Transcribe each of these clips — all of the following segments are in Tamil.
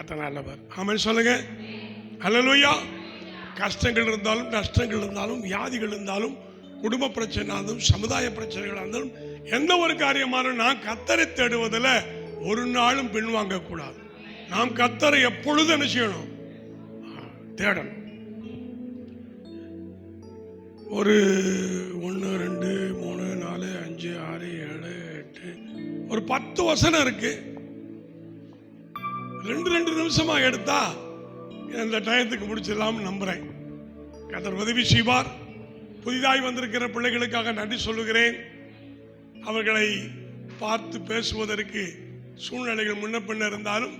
கர்த்தர் நல்லவர். ஆமென் சொல்லுங்க. ஹல்லேலூயா. கஷ்டங்கள் இருந்தாலும் நஷ்டங்கள் இருந்தாலும் வியாதிகள் இருந்தாலும் குடும்ப பிரச்சனை இருந்தாலும் சமுதாய பிரச்சனைகள் இருந்தாலும் எந்த ஒரு காரியமானாலும் நான் கர்த்தரை தேடுவதில் ஒரு நாளும் பின்வாங்க கூடாது. நாம் கர்த்தரை எப்பொழுதும் என்ன செய்யணும்? தேடணும். ஒரு 1 2 3 4 5 6 7 8 ஒரு 10 வசனம் இருக்கு. 2 நிமிஷமா எடுத்தா இந்த டயத்துக்கு முடிச்சிடலாம்னு நம்புறேன். கர்த்தர் உதவி செய்வார். புதிதாய் வந்திருக்கிற பிள்ளைகளுக்காக நன்றி சொல்லுகிறேன். அவர்களை பார்த்து பேசுவதற்கு சூழ்நிலைகள் முன்ன பின்ன இருந்தாலும்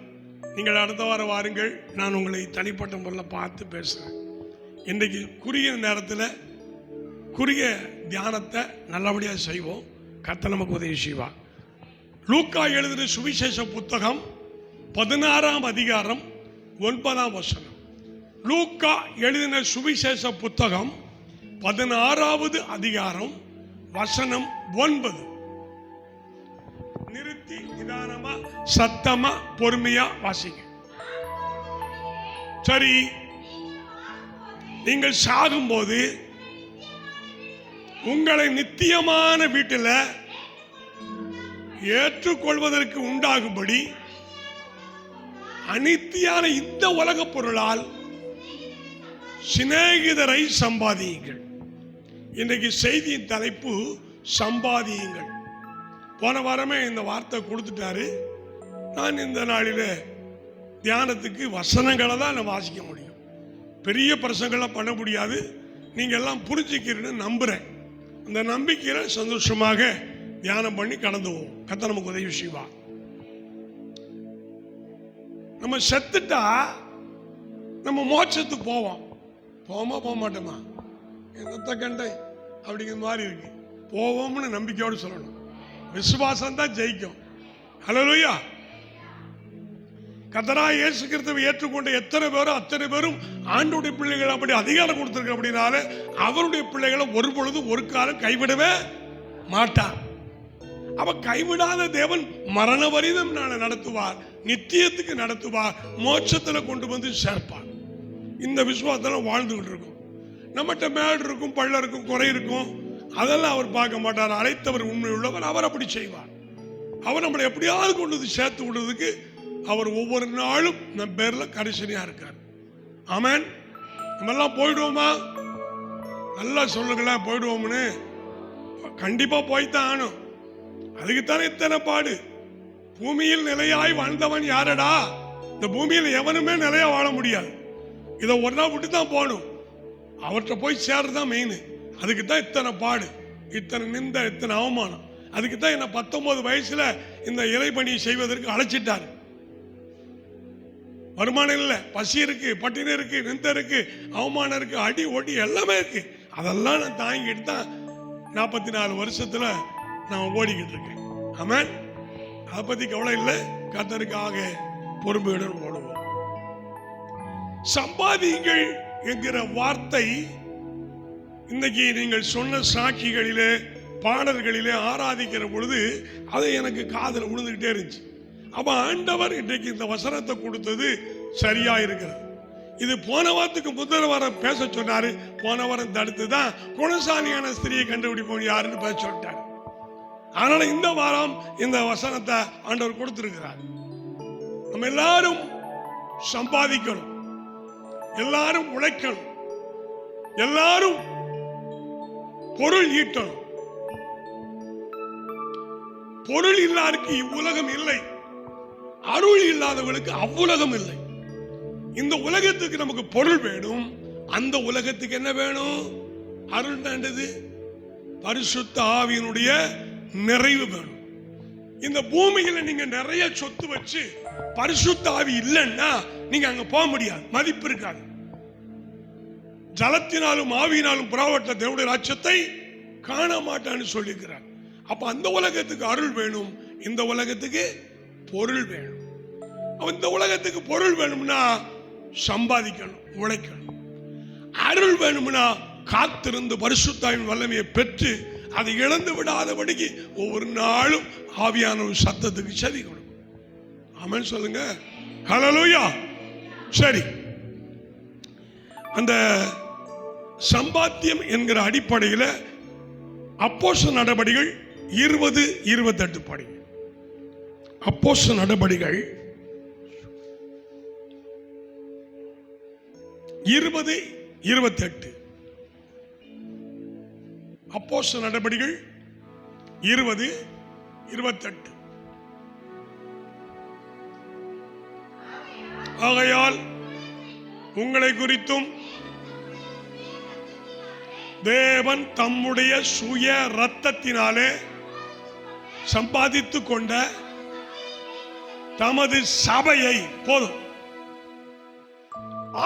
நீங்கள் அடுத்த வாரம் வாருங்கள், நான் உங்களை தனிப்பட்ட முறையில் பார்த்து பேசுகிறேன். இன்றைக்கு குறுகிய நேரத்தில் குறுகிய தியானத்தை நல்லபடியாக செய்வோம். கர்த்தர் நமக்கு உதவி செய்வார். லூக்கா எழுதின சுவிசேஷ புத்தகம் 16ஆம் அதிகாரம் 9ஆம் வசனம். லூக்கா எழுதின சுவிசேஷ புத்தகம் 16வது அதிகாரம் வசனம் 9. நிறுத்தி நிதானமா சத்தமா பொறுமையா வாசிங்க. சரி, நீங்கள் சாகும்போது உங்களை நித்தியமான வீட்டில் ஏற்றுக்கொள்வதற்கு உண்டாகும்படி அனித்தியான இந்த உலக பொருளால் சிநேகிதரை சம்பாதியுங்கள். இன்றைக்கு செய்தியின் தலைப்பு சம்பாதியுங்கள். போன வாரமே இந்த வார்த்தை கொடுத்துட்டாரு. நான் இந்த நாளில் தியானத்துக்கு வசனங்களை தான் நான் வாசிக்க முடியும். பெரிய பிரசங்கெல்லாம் பண்ண முடியாது. நீங்கள் எல்லாம் புரிஞ்சுக்கிறேன்னு நம்புகிறேன். அந்த நம்பிக்கையில் சந்தோஷமாக தியானம் பண்ணி கடந்து போவோம். கர்த்தர் நமக்கு உதவி செய்வார். நம்ம செத்துட்டா நம்ம மோட்சத்துக்கு போவோம். போக மாட்டோமா? என்னத்த கண்டை அப்படிங்கிற மாதிரி இருக்கு. போவோம்னு நம்பிக்கையோடு சொல்லணும். விசுவாசம் தான் ஜெயிக்கும். ஹல்லேலூயா. கர்த்தராகிய இயேசு கிறிஸ்துவை ஏற்றுக்கொண்ட எத்தனை பேரோ அத்தனை பேரும் ஆண்டவருடைய பிள்ளைகள் அப்படி அதிகாரம் கொடுத்திருக்க அப்படினால அவருடைய பிள்ளைகளை ஒரு பொழுது ஒரு காலம் கைவிடவே மாட்டார். அவ கைவிடாத தேவன் மரண வரிதம் நடத்துவார், நித்தியத்துக்கு நடத்துவார், மோட்சத்தில் கொண்டு வந்து சேர்ப்பார். இந்த விசுவாசத்தில் வாழ்ந்துகிட்டு இருக்கும். நம்மகிட்ட மேடு இருக்கும், பள்ள இருக்கும், குறை இருக்கும், அதெல்லாம் அவர் பார்க்க மாட்டார். அழைத்தவர் உண்மை உள்ளவர், அவர் அப்படி செய்வார். அவர் நம்மளை எப்படியாவது கொண்டு வந்து சேர்த்து விடுறதுக்கு அவர் ஒவ்வொரு நாளும் நம் பேர்ல கரிசனையா இருக்கார். ஆமென். நம்ம எல்லாம் போயிடுவோமா? நல்லா சொல்லுங்களேன், போயிடுவோம்னு. கண்டிப்பா போய்தான் ஆகணும். அதுக்குத்தானே இத்தனை பாடு. பூமியில் நிலையாய் வாழ்ந்தவன் யாரடா? இந்த பூமியில் எவனுமே நிலையா வாழ முடியாது. இதை ஒரு நாள் விட்டு தான் போகணும். அவற்றை போய் சேர்றதுதான் மெயின். அதுக்கு தான் இத்தனை பாடு, இத்தனை நிந்த, இத்தனை அவமானம். அதுக்கு தான் என்ன 19 வயசுல இந்த இறைபணியை செய்வதற்கு அழைச்சிட்டாரு. வருமானம் இல்லை, பசி இருக்கு, பட்டினி இருக்கு, நிந்த இருக்கு, அவமானம் இருக்கு, அடி ஒடி எல்லாமே இருக்கு. அதெல்லாம் நான் தாங்கிட்டு தான் 44 வருஷத்துல நான் ஓடிக்கிட்டு இருக்கேன். ஆமென். அதை பத்தி கவலை இல்லை. கர்த்தருக்காக பொறுமையுடன் ஓடுவோம். சம்பாதியுங்கள் என்கிற வார்த்தை இன்னைக்கு நீங்கள் சொன்ன சாட்சிகளிலே பாடல்களிலே ஆராதிக்கிற பொழுது அது எனக்கு காதில் விழுந்துகிட்டே இருந்துச்சு. அப்ப ஆண்டவர் இன்றைக்கு இந்த வசனத்தை கொடுத்தது சரியா இருக்கிறது. இது போன வாரத்துக்கு முதல் வாரம் பேச சொன்னாரு. போன வாரம் தடுத்து தான் குணசாலியான ஸ்திரியை கண்டுபிடிப்போம் யாருன்னு பேச சொல்லிட்டாரு. அதனால இந்த வாரம் இந்த வசனத்தை ஆண்டவர் கொடுத்திருக்கிறார். நம்ம எல்லாரும் சம்பாதிக்கணும், எல்லாரும் உழைக்கணும், எல்லாரும் பொருள் ஈட்டணும். பொருள் இல்லாருக்கு இவ்வுலகம் இல்லை, அருள் இல்லாதவர்களுக்கு அவ்வுலகம் இல்லை. இந்த உலகத்துக்கு நமக்கு பொருள் வேணும். அந்த உலகத்துக்கு என்ன வேணும்? அருள் தாண்டது பரிசுத்த ஆவியினுடைய நிறைவு வேணும். இந்த பூமியில நீங்க நிறைய சொத்து வச்சு பரிசுத்த ஆவி இல்லைன்னா நீங்க அங்க போக முடியாது, மதிப்பு இருக்காது. ஜலத்தினாலும் ஆவியினாலும் புறாவட்ட தேவனுடைய ராஜ்யத்தை காண மாட்டான்னு சொல்லியிருக்கிறார். அப்ப அந்த உலகத்துக்கு அருள் வேணும், இந்த உலகத்துக்கு பொருள் வேணும். இந்த உலகத்துக்கு பொருள் வேணும்னா சம்பாதிக்கணும், உழைக்கணும். அருள் வேணும்னா காத்திருந்து பரிசுத்தாவின் வல்லமையை பெற்று அதை இழந்து விடாதபடிக்கு ஒவ்வொரு நாளும் ஆவியான ஒரு சத்தத்துக்கு செவி கொடுக்கும். ஆமென் சொல்லுங்க. ஹல்லேலூயா. சரி, அந்த சம்பாத்தியம் என்கிற அடிப்படையில் அப்போஸ்தலர் நடபடிகள் 20:28 படி. அப்போஸ்தலர் நடபடிகள் 20:28. அப்போஸ்தலர் நடபடிகள் 20:28. ஆகையால் உங்களை குறித்தும் தேவன் தம்முடைய சுய இரத்தத்தினாலே சம்பாதித்துக் கொண்ட தமது சபையை, போதும்,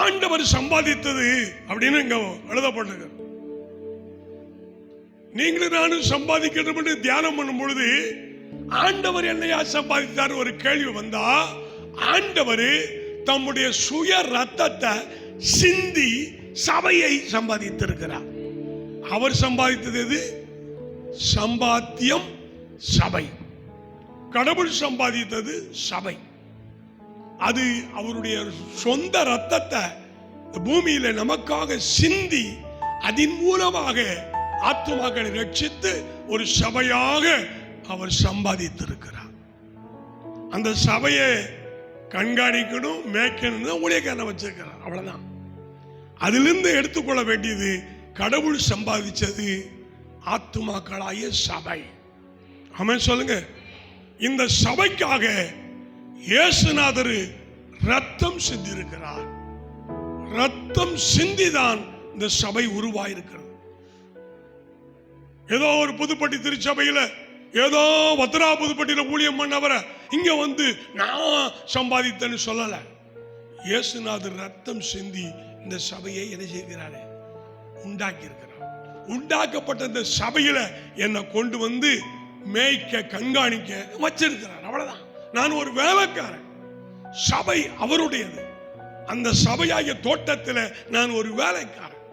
ஆண்டவர் சம்பாதித்தது அப்படின்னு இங்க எழுதப்பட்டிருக்கு. நீங்களும் நானும் சம்பாதிக்கணும் என்று தியானம் பண்ணும் பொழுது ஆண்டவர் என்னையா சம்பாதித்தார் ஒரு கேள்வி வந்தா, ஆண்டவர் தம்முடைய சுய ரத்தத்தை சிந்தி சபையை சம்பாதித்திருக்கிறார். அவர் சம்பாதித்தது எது? சம்பாத்தியம் சபை. கடவுள் சம்பாதித்தது சபை. அது அவருடைய சொந்த ரத்தத்தை பூமியில நமக்காக சிந்தி அதன் மூலமாக ஆத்துமாக்களை ரட்சித்து ஒரு சபையாக அவர் சம்பாதித்திருக்கிறார். அந்த சபையை கண்காணிக்கணும், மேய்க்கணும், ஊழியக்காரனை வச்சிருக்கிறார். அவ்வளவுதான். அதிலிருந்து எடுத்துக்கொள்ள வேண்டியது கடவுள் சம்பாதிச்சது ஆத்துமாக்களாகிய சபை. ஆமென் சொல்லுங்க. இந்த சபைக்காக இயேசுநாதர் ரத்தம் சிந்தி இருக்கிறார். ரத்தம் சிந்திதான் இந்த சபை உருவாயிருக்கிறது. ஏதோ ஒரு புதுப்பட்டி திருச்சபையில ஏதோ வத்ரா புதுப்பட்டியில ஊழியம் பண்ணவரை இங்க வந்து நான் சம்பாதித்தேன்னு சொல்லல. இயேசுநாதர் ரத்தம் சிந்தி இந்த சபையை என்ன செய்கிறாரு? உண்டாக்கி இருக்கிறார். உண்டாக்கப்பட்ட இந்த சபையில என்னை கொண்டு வந்து மேய்க்க, கண்காணிக்க வச்சிருக்கிறார். அவ்வளவுதான். நான் ஒரு வேலைக்காரன். சபை அவருடையது. அந்த சபையாகிய தோட்டத்தில் நான் ஒரு வேலைக்காரன்.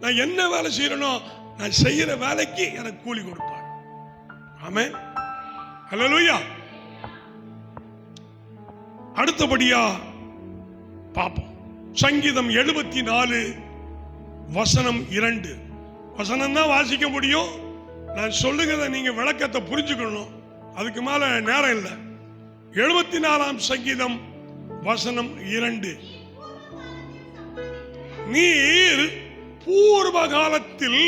நான் என்ன வேலை செய்யறனோ நான் செய்யற வேலைக்கு எனக்கு கூலி கொடுப்பார். ஆமென். ஹல்லேலூயா. அடுத்தபடியா பாப்போம். சங்கீதம் 74:2. வசனம் தான் வாசிக்க முடியும். நான் சொல்லுகிறத நீங்க விளக்கத்தை புரிஞ்சுக்கணும். அதுக்கு மேல நேரம் இல்லை. 74ஆம் சங்கீதம் வசனம் 2. நீர் பூர்வ காலத்தில்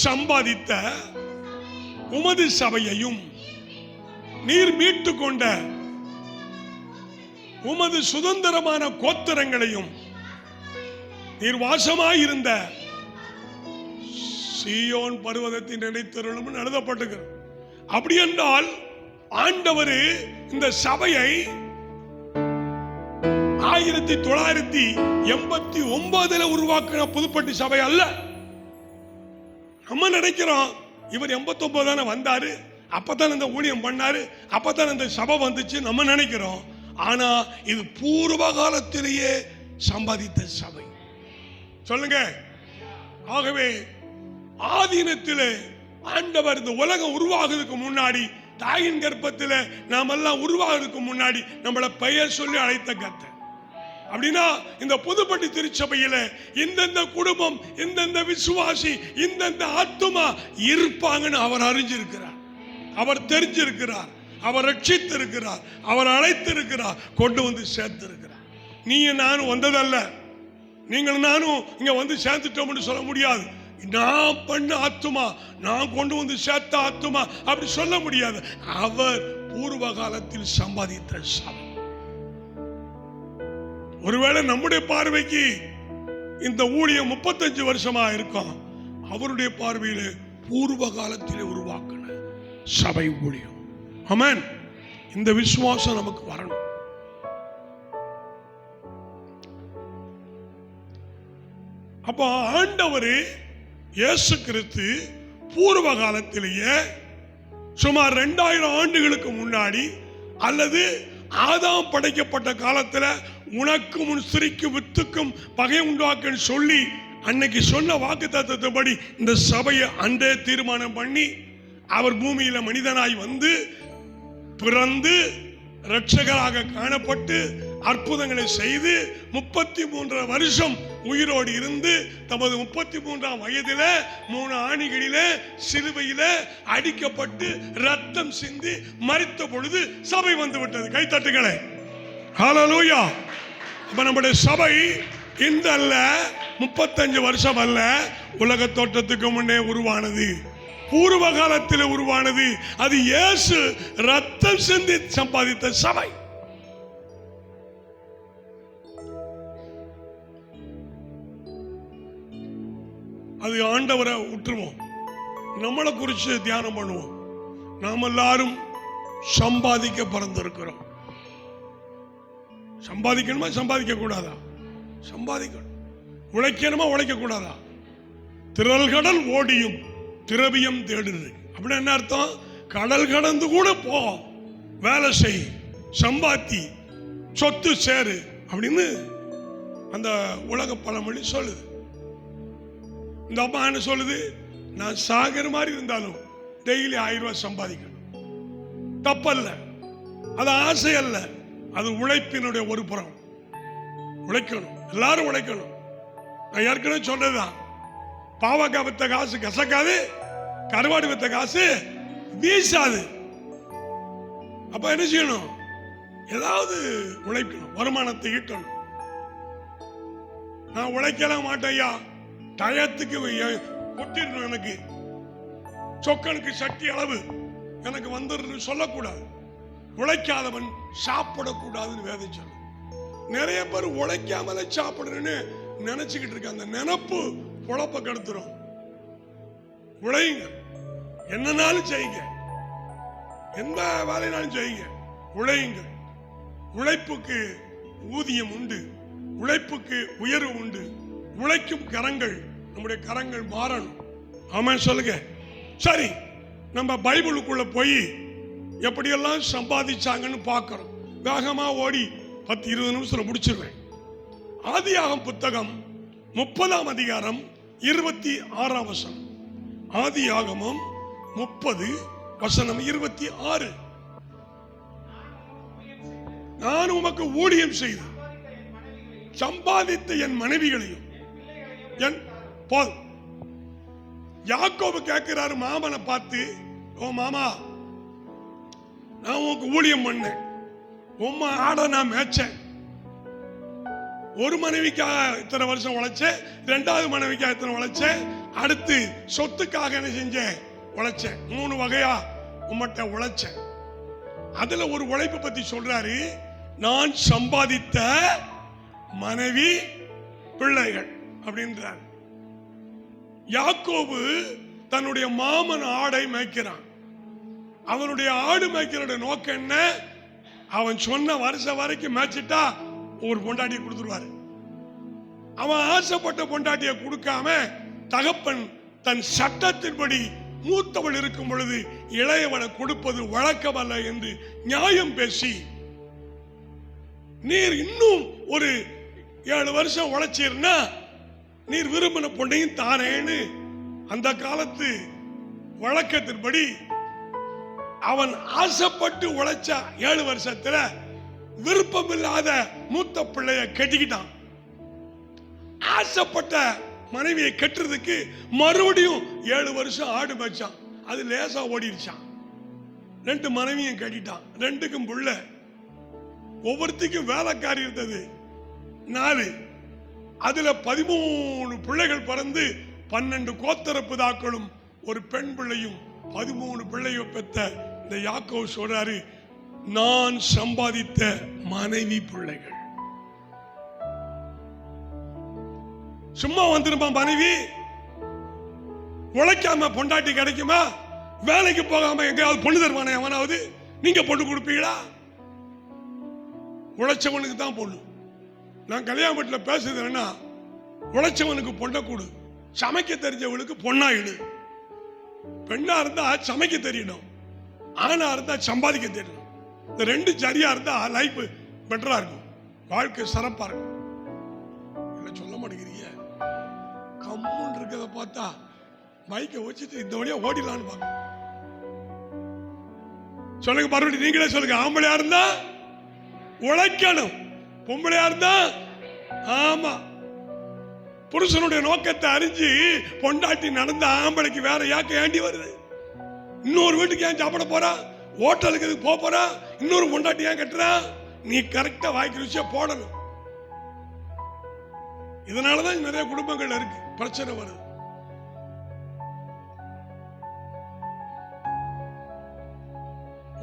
சம்பாதித்த உமது சபையையும் நீர் மீட்டு கொண்ட உமது சுதந்திரமான கோத்திரங்களையும் நீர் வாசமாயிருந்த சீயோன் பர்வதத்தின் நினைத்தருளும் எழுதப்பட்டிருக்கிறது. அப்படி என்றால் ஆண்டவர் இந்த சபையை 1989 உருவாக்கின புதுப்பட்டி சபை அல்ல. நம்ம நினைக்கிறோம் இவர் 89 தானே வந்தாரு, அப்பதான் இந்த ஊழியம் பண்ணாரு, அப்பதான் இந்த சபை வந்துச்சு நம்ம நினைக்கிறோம். ஆனா இது பூர்வ காலத்திலேயே சம்பாதித்த சபை. சொல்லுங்க. ஆகவே ஆதீனத்திலே ஆண்டவர் இந்த உலகம் உருவாகிறதுக்கு முன்னாடி, தாயின் கர்ப்பத்தில் நாம் எல்லாம் உருவாகிறதுக்கு முன்னாடி நம்மளை பெயர் சொல்லி அழைத்த கர்த்தர். அப்படின்னா இந்த புதுப்பட்டி திருச்சபையில இந்தந்த குடும்பம், இந்தந்த விசுவாசி, இந்தந்த ஆத்துமா இருப்பாங்கன்னு அவர் அறிஞ்சிருக்கிறார், அவர் தெரிஞ்சிருக்கிறார், அவர் ரட்சித்திருக்கிறார், அவர் அழைத்திருக்கிறார், கொண்டு வந்து சேர்த்திருக்கிறார். நீங்க நானும் வந்ததல்ல, நீங்கள் நானும் இங்க வந்து சேர்த்துட்டோம்னு சொல்ல முடியாது. நான் பண்ண ஆத்துமா, நான் கொண்டு வந்து சேர்த்த ஆத்துமா அப்படி சொல்ல முடியாது. அவர் பூர்வ காலத்தில் சம்பாதித்த சபை. ஒருவேளை நம்முடைய பார்வைக்கு இந்த ஊழியம் 35 வருஷமா இருக்கும், அவருடைய பார்வையில பூர்வ காலத்திலே உருவாக்கின சபை ஊழியம். ஆமென். இந்த விசுவாசம் நமக்கு வரணும். அப்ப ஆண்டவர் இயேசு கிறிஸ்து பூர்வ காலத்திலேயே சுமார் 2000 ஆண்டுகளுக்கு முன்னாடி அல்லது ஆதாம் படைக்கப்பட்ட காலத்துல உனக்கும் உன் ஸ்திரீக்கும் வித்துக்கும் பகை உண்டாக்குன்னு சொல்லி அன்னைக்கு சொன்ன வாக்குத்தத்தத்தின்படி இந்த சபையை அன்றே தீர்மானம் பண்ணி அவர் பூமியில மனிதனாய் வந்து பிறந்து இரட்சகராக காணப்பட்டு அற்புதங்களை செய்து 33 வருஷம் உயிரோடு இருந்து தமது 33ஆம் வயதில 3 ஆணிகளிலே சிலுவையில அடிக்கப்பட்டு ரத்தம் சிந்தி மரித்த பொழுது சபை வந்து விட்டது. கைத்தட்டுகளே, ஹல்லேலூயா. அப்ப நம்முடைய சபை இந்த அல்ல 35 வருஷம் அல்ல, உலக தோற்றத்துக்கு முன்னே உருவானது, பூர்வ காலத்தில் உருவானது. அது இயேசு ரத்தம் சிந்தி சம்பாதித்த சபை. அது ஆண்டவரை விட்டுருவோம், நம்மளை குறித்து தியானம் பண்ணுவோம். நாம் எல்லாரும் சம்பாதிக்க பிறந்திருக்கிறோம். சம்பாதிக்கணுமா சம்பாதிக்க கூடாதா? சம்பாதிக்கணும். உழைக்கணுமா உழைக்க கூடாதா? திரள் கடல் ஓடியும் திரவியம் தேடுது அப்படின்னு என்ன அர்த்தம்? கடல் கடந்து கூட போ, வேலை செய், சம்பாத்தி, சொத்து சேரு அப்படின்னு அந்த உலக பழமொழி சொல்லுது. இந்த அம்மா என்ன சொல்லுது? நான் சாகர மாதிரி இருந்தாலும் டெய்லி 1000 ரூபாய் சம்பாதிக்கணும். தப்பல்ல, அது ஆசை அல்ல, அது உழைப்பினுடைய ஒரு புறம். உழைக்கணும், எல்லாரும் உழைக்கணும். நான் ஏற்கனவே சொன்னதுதான், பாவக்காய் வித்த காசு கசக்காது, கருவாடு வித்த காசு வீசாது. அப்ப என்ன செய்யணும்? ஏதாவது உழைக்கணும், வருமானத்தை ஈட்டணும். நான் உழைக்கலாம் மாட்டேயா, டயத்துக்கு கொட்டிடணும், எனக்கு சொக்கனுக்கு சக்தி அளவு எனக்கு வந்துடும் சொல்லக்கூடாது. உழைக்காதவன் சாப்பிடக்கூடாதுன்னு வேதம் சொல்லு. நிறைய பேர் உழைக்காமல சாப்பிடணும்னு நினைச்சுக்கிட்டு இருக்க, அந்த நினைப்பு பொழப்ப கெடுத்துரும். உழைங்க, என்னன்னாலும் செய்யுங்க, எந்த வேலைனாலும் செய்யுங்க, உழையுங்க. உழைப்புக்கு ஊதியம் உண்டு, உழைப்புக்கு உயர்வு உண்டு. உழைக்கும் கரங்கள், நம்முடைய கரங்கள் மாறணும். ஆமாம் சொல்லுங்க. சரி, நம்ம பைபிளுக்குள்ள போய் எப்படியெல்லாம் சம்பாதிச்சாங்கன்னு பார்க்கிறோம். வேகமா ஓடி 10-20 நிமிஷத்துல முடிச்சிருவேன். ஆதியாகமம் புத்தகம் 30ஆம் அதிகாரம் 26ஆம் வசனம். ஆதியாகமம் 30 வசனம் 26. நான் உமக்கு ஊழியம் செய்து சம்பாதித்த என் மனைவிகளையும் என் போல். யாக்கோபு கேட்கிறாரு மாமனை பார்த்து, ஓ மாமா, நான் உனக்கு ஊழியம் பண்ணேன், உம்மா ஆட நான் மேய்ச்சேன், ஒரு மனைவிக்காக இத்தனை வருஷம் உழைச்சேன், 2வது மனைவிக்காக இத்தனை உழைச்சேன், அடுத்து சொத்துக்காக என்ன செஞ்சேன், உழைச்சேன், 3 வகையா உம்மட்ட உழைச்சேன். அதுல ஒரு உழைப்பு பத்தி சொல்றாரு, நான் சம்பாதித்த மனைவி பிள்ளைகள் அப்படின்றார். யாக்கோபு தன்னுடைய மாமன் ஆடை மேய்க்கிறான். அவனுடைய ஆடு மேய்க்கிற நோக்கம் என்ன? அவன் சொன்ன வருஷம் வரைக்கும் மேய்ச்சிட்டா ஒரு பொண்டாட்டியை கொடுத்துருவாரு. அவன் ஆசைப்பட்ட பொண்டாட்டியை கொடுக்காம தகப்பன் தன் சட்டத்தின்படி மூத்தவள் இருக்கும் பொழுது இளையவனை கொடுப்பது வழக்கமல்ல என்று நியாயம் பேசி, நீர் இன்னும் ஒரு 7 வருஷம் உழைச்சீர்னா நீர் விரும்பின பொண்ணையும் தானேன்னு அந்த காலத்து வழக்கத்தின்படி அவன் ஆசைப்பட்டு உழைச்ச 7 வருஷத்துல விருப்பம் இல்லாத மூத்த பிள்ளைய கட்டிக்கிட்டான். ஆசைப்பட்ட மனைவியை கட்டுறதுக்கு மறுபடியும் 7 வருஷம் ஆடு மேய்ச்சான். அது லேசா ஓடிடுச்சான். 2 மனைவியும் கட்டிட்டான். 2க்கும் புள்ள, ஒவ்வொருத்திக்கும் வேலைக்காரி இருந்தது 4. அதுல 13 பிள்ளைகள் பிறந்து 12 கோத்திர பிதாக்களும் ஒரு பெண் பிள்ளையும் 13 பிள்ளையை பெற்ற இந்த யாக்கோபு சொல்றாரு, நான் சம்பாதித்த மனைவி பிள்ளைகள். சும்மா வந்துருமா மனைவி? உழைக்காம பொண்டாட்டி கிடைக்குமா? வேலைக்கு போகாம எங்கேயாவது பொண்ணு தருவானே எவனாவது? நீங்க பொண்ணு கொடுப்பீங்களா? உழைச்சவனுக்கு தான் பொண்ணு. நான் கல்யாண வீட்டில் பேசுறதுன்னா, உழைச்சவனுக்கு பொண்ணை கொடு, சமைக்க தெரிஞ்சவனுக்கு பொண்ணாயிடு. பெண்ணா இருந்தா சமைக்க தெரியணும், ஆணா இருந்தா சம்பாதிக்க தெரியணும். இந்த 2 சரியா இருந்தா லைஃப் பெட்டரா இருக்கும், வாழ்க்கை சிறப்பா இருக்கும். என்ன சொல்ல மாட்டேங்கிறீங்க? கம்முன்னு இருக்கிறத பார்த்தா மைக்கை வச்சுட்டு இந்த வழியா ஓடிடலான்னு பாக்க சொல்லுங்க. மறுபடியும் நீங்களே சொல்லுங்க. ஆம்பளையா இருந்தா உழைக்கணும், பொம்பளையா இருந்தா ஆமா, புருஷனுடைய நோக்கத்தை அறிஞ்சு பொண்டாட்டி நடந்த ஆம்பளைக்கு வேற யாக்க ஏண்டி வருது? இன்னொரு வீட்டுக்கு ஏன் சாப்பிட போறா? ஹோட்டலுக்கு எதுக்கு போறா? இன்னொரு பொண்டாட்டி ஏன் கட்டுறா? நீ கரெக்டா வாய்க்கு ருசியா போடணும். இதனாலதான் நிறைய குடும்பங்கள் இருக்கு பிரச்சனை வருது.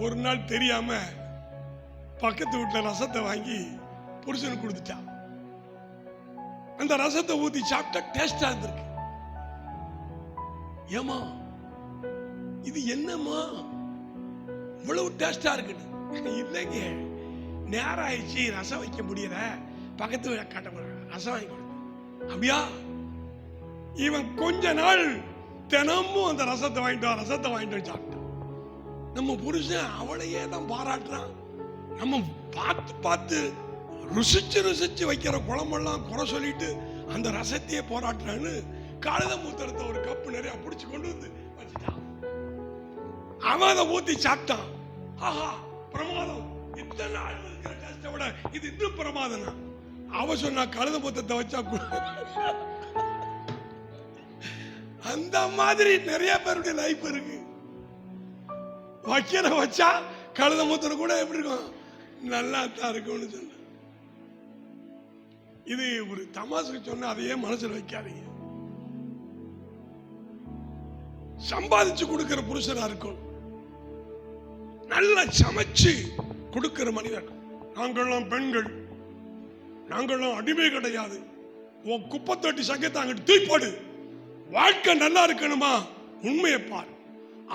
ஒரு நாள் தெரியாம பக்கத்து வீட்டுல ரசத்தை வாங்கி புருஷனுக்கு கொடுத்துட்டா. அந்த ரசத்தை ஊத்தி சாப்பிட்டா டேஸ்டா இருந்திருக்கு. ஏமா இது என்னம்மா இவ்வளவு டேஸ்டா இருக்குன்னு? இல்லைங்க, நேரம் ஆயிடுச்சு, ரசம் வைக்க முடியல, பக்கத்து வீட காட்ட ரசம் வாங்கி கொடுத்து. அப்படியா? இவன் கொஞ்ச நாள் தினமும் அந்த ரசத்தை வாங்கிட்டு சாப்பிட்டான். நம்ம புருஷன் அவளையே தான் பாராட்டுறான். நம்ம பார்த்து பார்த்து ருசிச்சு வைக்கிற குழம்பெல்லாம் குறை சொல்லிட்டு அந்த ரசத்தையே போராட்டுறான்னு கழுத மூத்திரத்தை ஒரு கப்பு நிறைய பிடிச்சு கொண்டு வந்து வச்சுட்டான். அவன் அதை ஊத்தி சாப்பிட்டான். ஆஹா பிரமாதம், இத்தனை நாள் இருக்கிற டேஸ்டை விட இது இன்னும் பிரமாதம். அவ சொன்னா கழுத மூத்திரத்தை வச்சா அந்த மாதிரி நிறைய பேருடைய லைஃப் இருக்கு. வைக்கிற வச்சா கழுத மூத்திரம் கூட எப்படி இருக்கும்? நல்லா தான் இருக்கும்னு சொன்ன. இது ஒரு தமாசுக்கு சொன்ன, அதையே மனசுல வைக்காதீங்க. சம்பாதிச்சு கொடுக்கிற புருஷனா இருக்கணும், நல்லா சமைச்சு கொடுக்கிற மனிதன். நாங்கள்லாம் பெண்கள், நாங்கள்லாம் அடிமை கிடையாது. உன் குப்பை தொட்டி சங்கத்தை அங்கிட்டு தூய்ப்பாடு. வாழ்க்கை நல்லா இருக்கணுமா? உண்மையை பாரு.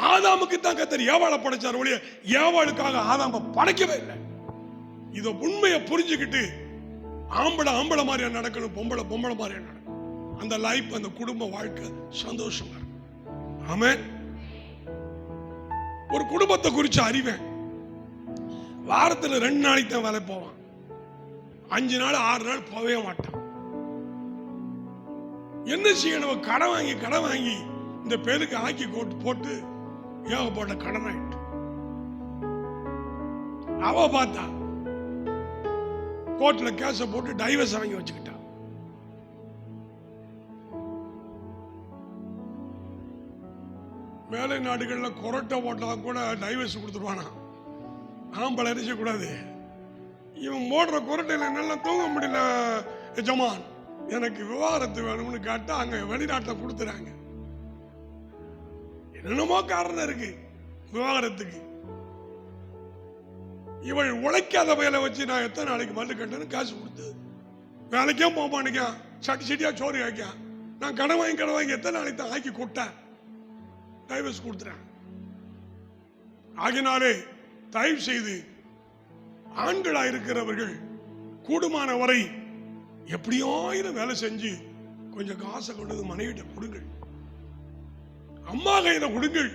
ஆதாமுக்கு தான் கர்த்தர் ஏவாளை படைச்சார் ஒழிய ஏவாளுக்காக ஆதாம படைக்கவே இல்லை. இத உண்மையை புரிஞ்சுக்கிட்டு ஆம்பளை மாதிரியா நடக்கணும், பொம்பளை மாதிரியா நடக்கணும். அந்த லைஃப், அந்த குடும்ப வாழ்க்கை சந்தோஷமா இருக்கும். ஆமென். ஒரு குடும்பத்தை குறிச்சு அறிவேன். வாரத்துல 2 நாளைக்கு தான் வேலை போவான். 5 நாள் 6 நாள் போகவே மாட்டான். என்ன செய்யணும்? கடன் வாங்கி இந்த பேருக்கு ஆக்கி போட்டு ஏகப்பட்ட கடன் ஆயிட்டு. அவ பார்த்தா கோர்ட்ல கேஸ போட்டு டைவர்ஸ் வாங்கி வச்சுக்கிட்டா. மேலை நாடுகள்ல கொரட்டை போட்டா கூட டைவர்ஸ் கொடுத்துருவானா. ஆம்பளை அரிசி கூடாது. இவன் போடுற கொரட்டையில நல்லா தூங்க முடியல எஜமான், எனக்கு விவாகரத்து வேணும்னு கேட்டா அங்க வெளிநாட்டில் கொடுத்துறாங்க. என்னென்னமோ காரணம் இருக்கு விவாகரத்துக்கு. இவள் உழைக்காத வேலை வச்சு நான் எத்தனை நாளைக்கு மல்லு கட்டணும் காசு கொடுத்து வேலைக்கே போக மாட்டேங்க. சட்டியா சோறு ஆக்கா. நான் கடன் வாங்கி எத்தனை நாளைக்கு தான் ஆக்கி கொடுத்தேன். டைவர்ஸ் கொடுத்துறேன். ஆகினாலே தயவு செய்து ஆண்களா இருக்கிறவர்கள் கூடுமான வரை எப்படியாயிரம் வேலை செஞ்சு கொஞ்சம் காசை கொண்டு மனைவிட்ட கொடுங்கள். அம்மா கையில கொடுங்கள்.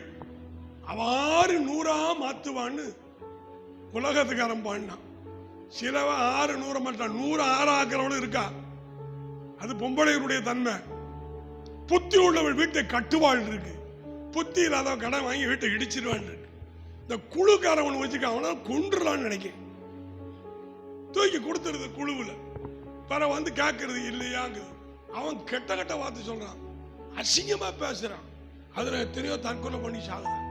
அவ்வாறு 100 மாத்துவான்னு உலகத்துக்காரன் பாடினான். சிலவ 6 100 மாட்டான், 100 6 ஆக்கிறவளும் இருக்கா. அது பொம்பளைகளுடைய தன்மை. புத்தி உள்ளவள் வீட்டை கட்டுவாள் இருக்கு, புத்தி இல்லாத கடன் வாங்கி வீட்டை இடிச்சிருவான் இருக்கு. இந்த குழுக்காரவன் வச்சுக்க அவனை கொண்டுலான்னு நினைக்கிறேன். தூக்கி கொடுத்துருது குழுவுல. பிற வந்து கேட்கறது இல்லையாங்கிறது. அவன் கெட்ட வார்த்தை சொல்றான், அசிங்கமா பேசுறான். அதுல எத்தனையோ தற்கொலை பண்ணி சாகுறான்.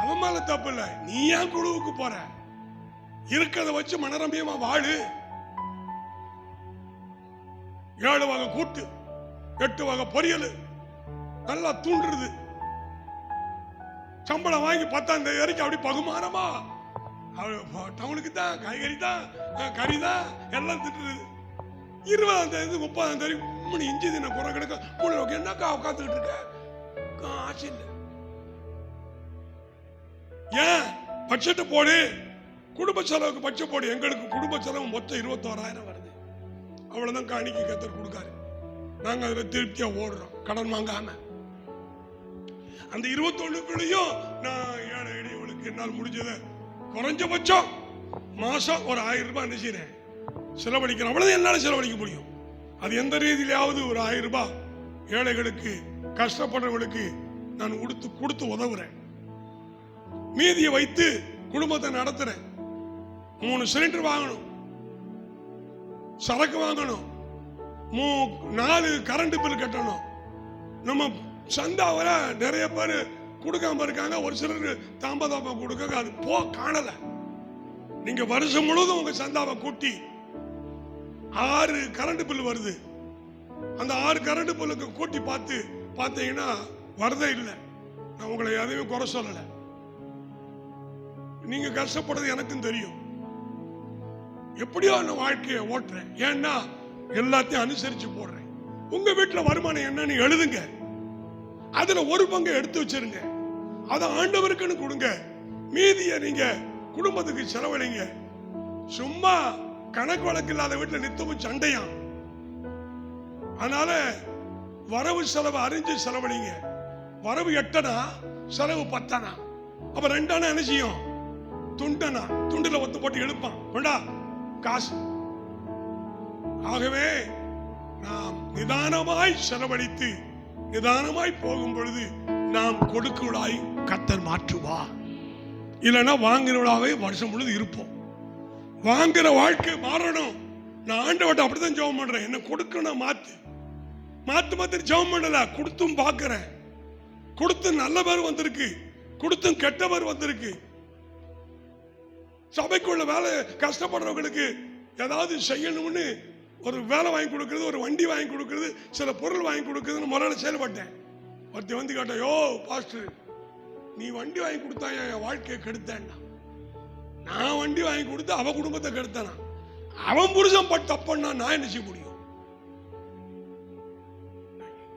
அவன் மேல தப்பு இல்ல. நீ ஏன் குழுவுக்கு போற? இருக்கிறத வச்சு மனரம்பியமா வாழு. 7 வகை கூட்டு, 8 வகை பொரியல் நல்லா தூண்டுறது. சம்பளம் வாங்கி 10ஆம் தேதி வரைக்கும் அப்படி பகுமானமா டவுனுக்கு தான் காய்கறி தான் கறி தான் எல்லாம் திட்டுறது. 20ஆம் தேதி 30ஆம் தேதி இஞ்சி தின குறை கிடக்க என்னக்கா உட்காந்துக்கிட்டு இருக்க? ஆச்சு இல்லை. ஏன் பட்ஜெட் போடு, குடும்ப செலவுக்கு பட்ஜெட் போடு. எங்களுக்கு குடும்ப செலவு மொத்தம் 21,000 வருது. அவ்வளவுதான் காணிக்கை கத்தர் கொடுக்காரு. நாங்க அதுல திருப்தியா ஓடுறோம் கடன் வாங்காம. அந்த 21க்குள்ளயும் நான் ஏழை எளியவளுக்கு என்னால் முடிஞ்சதை குறைஞ்சபட்சம் மாசம் ஒரு 1000 ரூபாய் என்ன செய்யறேன் செலவழிக்கிறேன். அவ்வளவு என்னால செலவழிக்க முடியும். அது எந்த ரீதியிலாவது ஒரு 1000 ரூபாய் ஏழைகளுக்கு கஷ்டப்படுறவர்களுக்கு நான் கொடுத்து உதவுறேன். மீதியை வைத்து குடும்பத்தை நடத்துறேன். 3 சிலிண்டர் வாங்கணும். சரக்கு வாங்கணும், 4 கரண்ட் பில் கட்டணும். நம்ம சந்தாவர நிறைய பேர் கொடுக்காம இருக்காங்க, ஒரு சிலர் தாம்பதாபம் கொடுக்காங்க, அது காணல. நீங்க வருஷம் முழுவதும் உங்க சந்தாவை கூட்டி 6 கரண்ட் பில் வருது. அந்த 6 கரண்ட் பில்லுக்கு கூட்டி பார்த்தீங்கன்னா வரதே இல்லை. நான் உங்களை எதையுமே குறை சொல்லல, நீங்க கஷ்டப்படுறது எனக்கும் தெரியும். எப்படியோ நான் வாழ்க்கையை ஓட்டுறேன், ஏன்னா எல்லாத்தையும் அனுசரிச்சு போடுறேன். உங்க வீட்டுல வருமானம் என்னன்னு எழுதுங்க, அதுல ஒரு பங்கை எடுத்து வச்சிருங்க, அதை ஆண்டவருக்குன்னு கொடுங்க, மீதியை நீங்க குடும்பத்துக்கு செலவழிங்க. சும்மா கணக்கு வழக்கு இல்லாத வீட்டுல நித்தமும் சண்டையா. அதனால வரவு செலவு அறிஞ்சு செலவழிங்க. வரவு 8 செலவு 10. அப்ப 2 என்ன செய்யும்? துண்டனா துண்டுல ஒத்து போட்டு எழுப்பான், வேண்டா காசு. ஆகவே நாம் நிதானமாய் செலவழித்து நிதானமாய் போகும் பொழுது நாம் கொடுக்கலாய் கர்த்தர் மாற்றுவா. இல்லைன்னா வாங்கினவளாவே வருஷம் முழுது இருப்போம். வாங்குற வாழ்க்கை மாறணும். நான் ஆண்டவர்ட்ட அப்படித்தான் ஜெபம் பண்றேன், என்ன கொடுக்கணும், மாத்து ஜெபம் பண்ணல, கொடுத்தும் பார்க்கிறேன். கொடுத்து நல்ல பேர் வந்திருக்கு, கொடுத்தும் கெட்ட பேர் வந்திருக்கு. சபைக்குள்ள வேலை கஷ்டப்படுறவங்களுக்கு ஏதாவது செய்யணும்னு ஒரு வேலை வாங்கி கொடுக்கறது, ஒரு வண்டி வாங்கி கொடுக்கறது, சில பொருள் வாங்கி கொடுக்கறதுன்னு முறையில் செயல்பட்டேன். ஒருத்தி வந்து கேட்டா, யோ பாஸ்டர், நீ வண்டி வாங்கி கொடுத்தா என் வாழ்க்கையை கெடுத்தேன்னா. நான் வண்டி வாங்கி கொடுத்து அவ குடும்பத்தை கெடுத்தானா? அவன் புருஷன் பட்டு தப்பண்ணா நான் என்ன செய்ய முடியும்?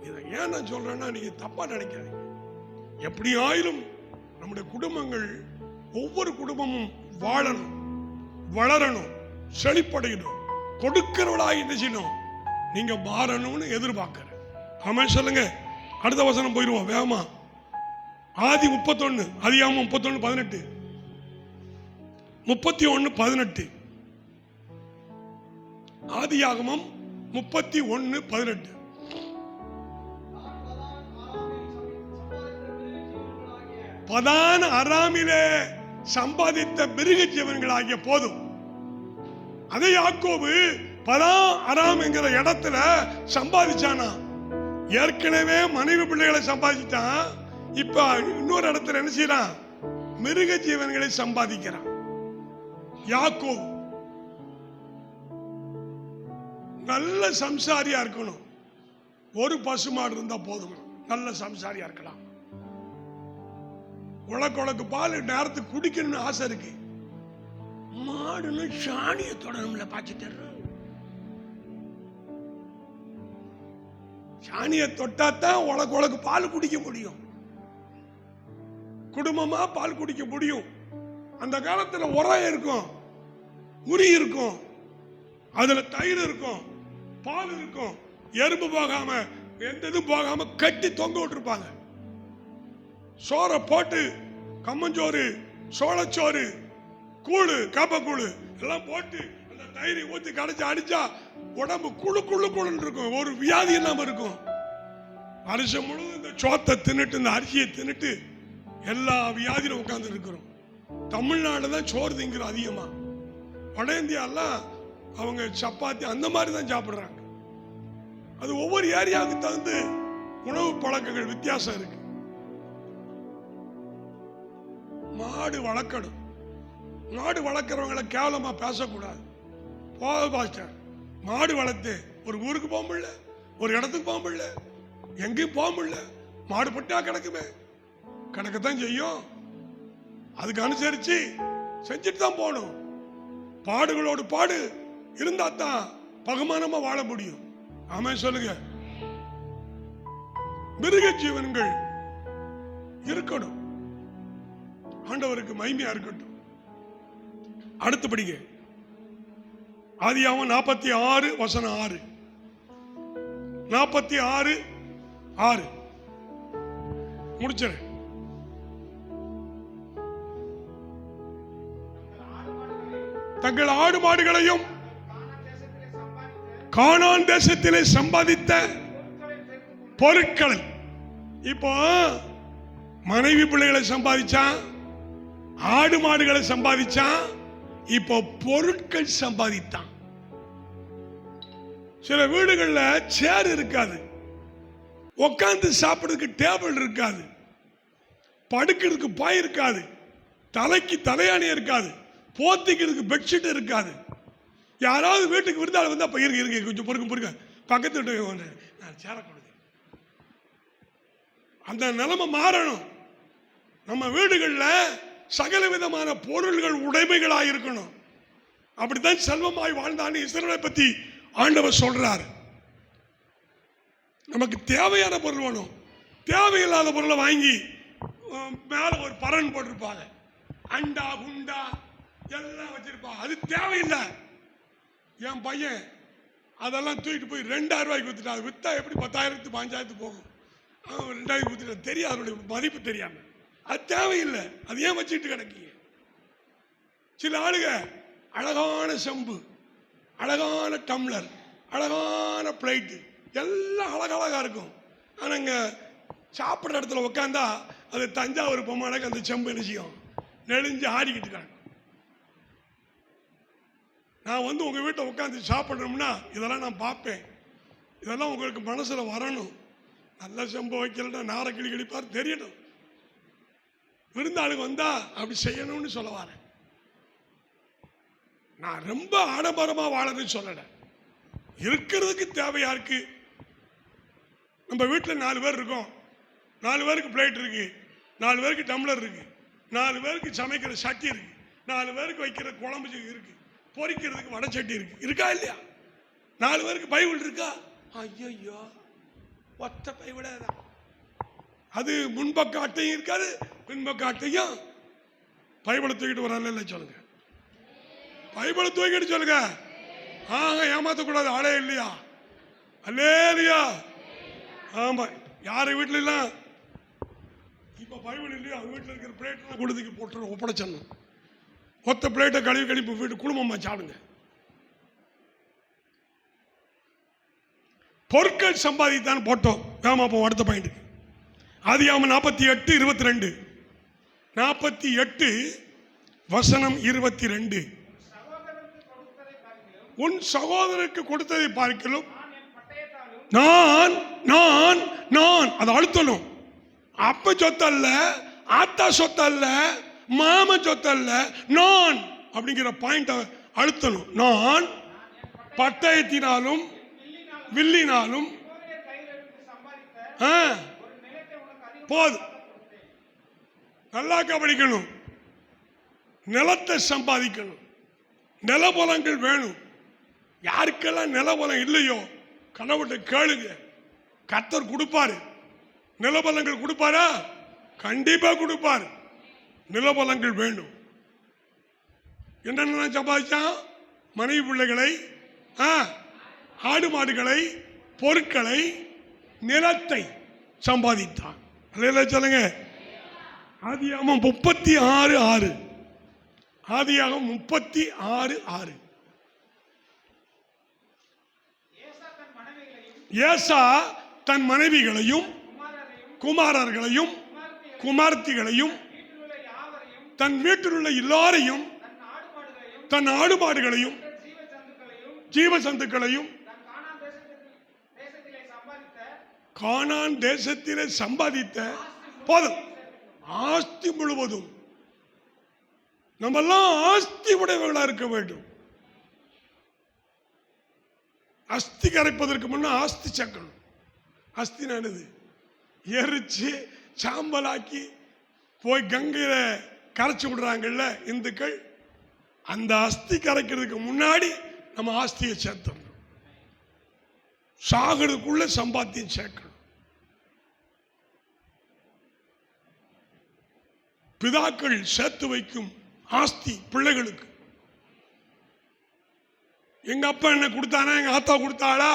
இதை ஏன் நான் சொல்றேன்னா, நீங்க தப்பா நினைக்காதீங்க. எப்படி ஆயிலும் நம்முடைய குடும்பங்கள், ஒவ்வொரு குடும்பமும் வாழணும், வளரணும், செழிப்படையணும், கொடுக்கிறவளாக என்ன செய்யணும், நீங்க மாறணும்னு எதிர்பார்க்கிறேன். ஆமென் சொல்லுங்க. அடுத்த வசனம் போயிடுவோம் வேகமா. ஆதி 31, அதிகாரம் 31:18, 31:18. ஆதியாகமம் 31:18. பதான் அராமிலே சம்பாதித்த மிருக ஜீவன்களாகிய போதும். அதே யாக்கோபு பதான் அராம் என்கிற இடத்துல சம்பாதிச்சானா. ஏற்கனவே மனைவி பிள்ளைகளை சம்பாதிச்சான், இப்ப இன்னொரு இடத்துல என்ன செய்யறான்? மிருக ஜீவன்களை சம்பாதிக்கிறான். யாக்கோபு நல்ல சம்சாரியா இருக்கணும். ஒரு பசுமாடு இருந்தா போதும், நல்ல சம்சாரியா இருக்கலாம். உலக்கு பால் நேரத்துக்கு குடிக்கணும்னு ஆசை இருக்கு. மாடுன்னு சாணியை தொடணும்ல, பாய்ச்சிட்டு சாணியை தொட்டாத்தான் உலக்கு பால் குடிக்க முடியும், குடும்பமா பால் குடிக்க முடியும். அந்த காலத்துல உரம் இருக்கும், உரி இருக்கும், அதுல தயிர் இருக்கும், பால் இருக்கும். எறும்பு போகாம எந்த இதுவும் போகாம கட்டி தொங்க விட்டுருப்பாங்க. சோறை போட்டு கம்மஞ்சோறு, சோளச்சோறு, கூழு, காப்பக்கூழு எல்லாம் போட்டு அந்த தயிரை ஊத்தி கடைச்சி அடிச்சா உடம்பு குழுன்னு இருக்கும், ஒரு வியாதி இல்லாம இருக்கும். வருஷம் முழுவதும் இந்த சோத்தை தின்னுட்டு, இந்த அரிசியை தின்னுட்டு எல்லா வியாதியிலும் உட்கார்ந்து இருக்கிறோம். தமிழ்நாடு தான் சோறு திங்கிறோம் அதிகமா. வட இந்தியாலாம் அவங்க சப்பாத்தி அந்த மாதிரி தான் சாப்பிடுறாங்க. அது ஒவ்வொரு ஏரியாவுக்கு தகுந்து உணவு பழக்கங்கள் வித்தியாசம் இருக்கு. மாடு வளர்க்கணும். மாடு வளர்க்கிறவங்களை கேவலமா பேசக்கூடாது. பாஸ்டர், மாடு வளர்த்து ஒரு ஊருக்கு போக முடியல, ஒரு இடத்துக்கு போக முடியல, எங்கேயும் போக முடியல, மாடு பட்டா கிடக்குமே. கிடக்கத்தான் செய்யும், அதுக்கு அனுசரிச்சு செஞ்சுட்டு தான் போகணும். பாடுகளோடு பாடு இருந்தா தான் பகுமானமா வாழ முடியும். ஆமென் சொல்லுங்க. மிருக ஜீவன்கள் இருக்கணும், ஆண்டவருக்கு மகிமையா இருக்கட்டும். அடுத்து படிங்க. ஆதியாகமம் 46:6. 46:6 முடிச்சிரு. தங்கள் ஆடு மாடுகளையும் கானான் தேசத்திலே சம்பாதித்த பொருட்கள். இப்போ மனைவி பிள்ளைகளை சம்பாதிச்சான், ஆடு மாடுகளை சம்பாதிச்சான், இப்போ பொருட்கள் சம்பாதித்தான். சில வீடுகளில் சேர் இருக்காது, உட்காந்து சாப்பிடுறதுக்கு டேபிள் இருக்காது, படுக்கிறதுக்கு பாய் இருக்காது, தலைக்கு தலையாணி இருக்காது, போத்திக்கிறதுக்கு பெட்ஷீட் இருக்காது. யாராவது வீட்டுக்கு விருந்தாள் வந்தா இருங்க கொஞ்சம் பொறுக்க பக்கத்து வீட்டு நான் சேர கொடுங்க. அந்த நிலைமை மாறணும். நம்ம வீடுகளில் சகல விதமான பொருள்கள் உடைமைகளாக இருக்கணும். அப்படித்தான் செல்வமாய் வாழ்ந்தான்னு இஸ்ரவேலை பத்தி ஆண்டவர் சொல்றாரு. நமக்கு தேவையான பொருள் வேணும். தேவையில்லாத பொருளை வாங்கி மேல ஒரு பரன் போட்டிருப்பாங்க, அண்டா குண்டா எல்லாம் வச்சிருப்பாங்க. அது தேவையில்லை. என் பையன் அதெல்லாம் தூக்கிட்டு போய் 2000 ரூபாய்க்கு வித்துட்டா. அது வித்தா எப்படி 10,000 5,000 போகும். அவன் 2000 வித்துட்டா, தெரியாது, அதனுடைய மதிப்பு தெரியாம. அது தேவையில்லை. அது ஏன் வச்சுட்டு கிடக்கீங்க? சில ஆளுங்க அழகான செம்பு, அழகான டம்ளர், அழகான பிளேட்டு எல்லாம் அழகழகா இருக்கும். ஆனால் இங்கே சாப்பிட்ற இடத்துல உட்காந்தா அது தஞ்சாவூர் பொம்மானக்கு அந்த செம்பு என்ன செய்யும்? நெளிஞ்சு ஆடிக்கிட்டு இருக்காங்க. நான் வந்து உங்கள் வீட்டை உட்காந்து சாப்பிட்றோம்னா இதெல்லாம் நான் பார்ப்பேன். இதெல்லாம் உங்களுக்கு மனசில் வரணும். நல்ல செம்பு வைக்கலன்னா நாரை கிளி கிழிப்பார் தெரியணும். விருந்தாளுக்கு வந்தா அப்படி செய்யணும்னு சொல்ல வரேன். நான் ரொம்ப ஆடம்பரமா வாழணும்னு சொல்லல. இருக்கிறதுக்கு தேவையா இருக்கு. நம்ம வீட்டில் 4 பேர் இருக்கோம். 4 பேருக்கு பிளேட் இருக்கு, 4 பேருக்கு டம்ளர் இருக்கு, 4 பேருக்கு சமைக்கிற சட்டி இருக்கு, 4 பேருக்கு வைக்கிற குழம்பு இருக்கு, பொரிக்கிறதுக்கு வடை சட்டி இருக்கு. இருக்கா இல்லையா? 4 பேருக்கு பைபிள் இருக்கா? ஐயோ, ஒத்த பைபிள தான். அது முன்பக்க அட்டையும் இருக்காது, பின்பக்க அட்டையும். பைபிளை தூக்கிட்டு வரல சொல்லுங்க. பைபிளை தூக்கிட்டு சொல்லுங்க. ஏமாத்தக்கூடாது. ஆளே இல்லையா? அல்லேலியா. ஆமா, யாரு வீட்டுல இல்ல இப்ப பைபிள் இல்லையா? வீட்டில் இருக்கிற பிளேட் கொடுத்துக்கு போட்டு ஒப்படைச்சிடணும். ஒத்த பிளேட்டை கழுவி கழிப்பு வீட்டு குடும்பமா சாடுங்க. பொருட்கள் சம்பாதித்தான் போட்டோம். வேமா போ அடுத்த பாயிண்ட். ஆதியாகமம் 48:22. 48 வசனம் 22. உன் சகோதரருக்கு கொடுத்ததை பார்க்கலும் நான் நான் நான் அதை அழுத்தணும். அப்ப சொத்தல்ல, ஆத்தா சொத்தல்ல, மாம சொத்தல்ல, நான் அப்படிங்கிற பாயிண்ட் அழுத்தணும். நான் பட்டயத்தினாலும் வில்லினாலும் போதும். நல்லா கவனிக்கணும். நிலத்தை சம்பாதிக்கணும். நிலபலங்கள் வேணும். யாருக்கெல்லாம் நிலபலம் இல்லையோ கடவுள்கிட்ட கேளுங்க. கர்த்தர் கொடுப்பாரு. நிலபலங்கள் கொடுப்பாரா? கண்டிப்பா கொடுப்பாரு. நிலபலங்கள் வேணும். என்னென்ன சம்பாதிச்சான்? மனைவி பிள்ளைகளை, ஆடு மாடுகளை, பொருட்களை, நிலத்தை சம்பாதித்தான். சொல்லுங்க. ஆதியாகமம் 36:6. ஆதியாகமம் 36:6. ஏசா தன் மனைவிகளையும் குமாரர்களையும் குமார்த்திகளையும் தன் வீட்டில் உள்ள எல்லாரையும் தன் ஆடு மாடுகளையும் ஜீவசந்துக்களையும் கானான் தேசத்திலே சம்பாதித்த போதும். ஆஸ்தி முழுவதும். நம்ம எல்லாம் ஆஸ்தி உடையவர்களா இருக்க வேண்டும். அஸ்தி கரைப்பதற்கு முன்ன ஆஸ்தி சேர்க்கணும். அஸ்தி நானது எரிச்சு சாம்பலாக்கி போய் கங்கையில கரைச்சி விடுறாங்கல்ல இந்துக்கள். அந்த அஸ்தி கரைக்கிறதுக்கு முன்னாடி நம்ம ஆஸ்தியை சேர்த்தணும். சாகிறதுக்குள்ள சம்பாத்தியம் சேர்க்கணும். பிதாக்கள் சேர்த்து வைக்கும் ஆஸ்தி பிள்ளைகளுக்கு. எங்க அப்பா என்ன கொடுத்தானா, எங்க ஆத்தா கொடுத்தாளா,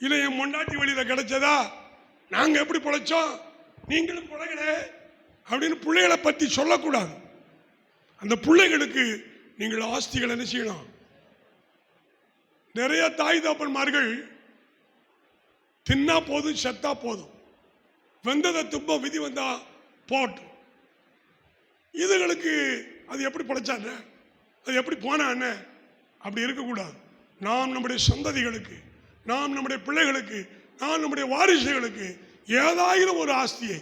இல்ல என் மொண்டாட்டி வழியில கிடைச்சதா, நாங்க எப்படி பிழைச்சோம், நீங்களும் பிழைக்கல அப்படின்னு பிள்ளைகளை பத்தி சொல்லக்கூடாது. அந்த பிள்ளைகளுக்கு நீங்கள் ஆஸ்திகள் என்ன செய்யணும்? நிறைய தாய் தகப்பன்மார்கள் தின்னா போதும், செத்தா போதும், வெந்ததை தும்ப விதி வந்தா போட்டும். இதுகளுக்கு அது எப்படி பிழைச்சான, அது எப்படி போனான்னு அப்படி இருக்கக்கூடாது. நாம் நம்முடைய சந்ததிகளுக்கு, நாம் நம்முடைய பிள்ளைகளுக்கு, நாம் நம்முடைய வாரிசுகளுக்கு ஏதாயிரம் ஒரு ஆஸ்தியை,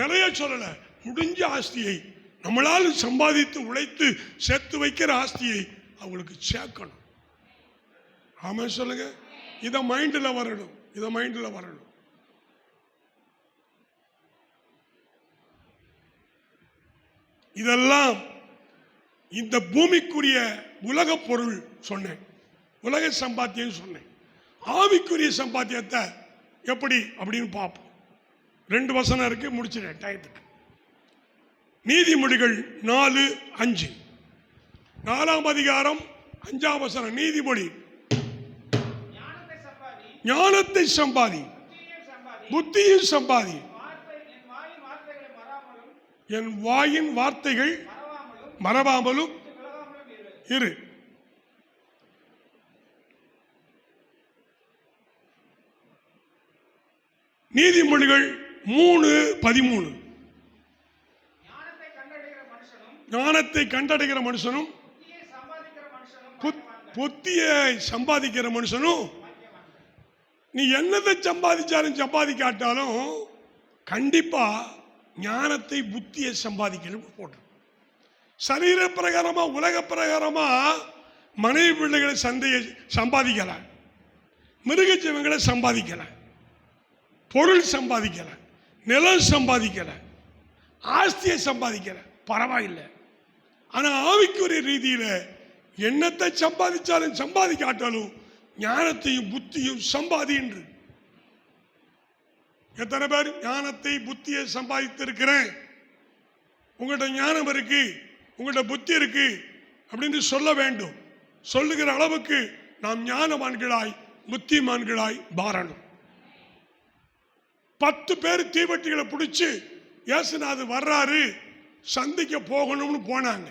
நிறைய சொல்லல, முடிஞ்ச ஆஸ்தியை, நம்மளால் சம்பாதித்து உழைத்து சேர்த்து வைக்கிற ஆஸ்தியை அவங்களுக்கு சேர்க்கணும். ஆமா சொல்லுங்க. இதை மைண்டில் வரணும், இதை மைண்டில் வரணும். இதெல்லாம் இந்த பூமிக்குரிய உலக பொருள் சொன்னேன், உலக சம்பாத்தியம் சொன்னேன். ஆவிக்குரிய சம்பாத்தியத்தை எப்படி அப்படின்னு பார்ப்போம். 2 வசனம் இருக்கு, முடிச்சிடறேன் டயத்துக்கு. நீதிமொழிகள் 4:5, 4ஆம் அதிகாரம் 5ஆம் வசனம். நீதிமொழி, ஞானத்தை சம்பாதி, புத்தியும் சம்பாதி, என் வாயின் வார்த்தைகள் மறவாமலும் இரு. நீதிமொழிகள் 3:13, ஞானத்தை கண்டடைகிற மனுஷனும் புத்தியை சம்பாதிக்கிற மனுஷனும். நீ என்னத்தை சம்பாதிச்சாலும் சம்பாதிக்காட்டாலும் கண்டிப்பா ஞானத்தை புத்தியை சம்பாதிக்கணும் போட்டு. சரீர பிரகாரமா உலக பிரகாரமா மனைவி பிள்ளைகளை சந்தையை சம்பாதிக்கல, மிருக ஜீவங்களை சம்பாதிக்கல, பொருள் சம்பாதிக்கல, நிலம் சம்பாதிக்கல, ஆஸ்தியை சம்பாதிக்கல, பரவாயில்லை. ஆனா ஆவிக்குரிய ரீதியில என்னத்தை சம்பாதிச்சாலும் சம்பாதிக்காட்டாலும் ஞானத்தையும் புத்தியும் சம்பாதி என்று. எத்தனை பேர் ஞானத்தை புத்தியை சம்பாதித்திருக்கிறேன், உங்கள்கிட்ட ஞானம் இருக்கு, உங்கள்கிட்ட புத்தி இருக்கு அப்படின்னு சொல்ல வேண்டும். சொல்லுகிற அளவுக்கு நாம் ஞானவான்களாய் புத்திமான்களாய் மாறணும். 10 பேர் தீவட்டிகளை பிடிச்சு இயேசுநாதர் வர்றாரு சந்திக்க போகணும்னு போனாங்க.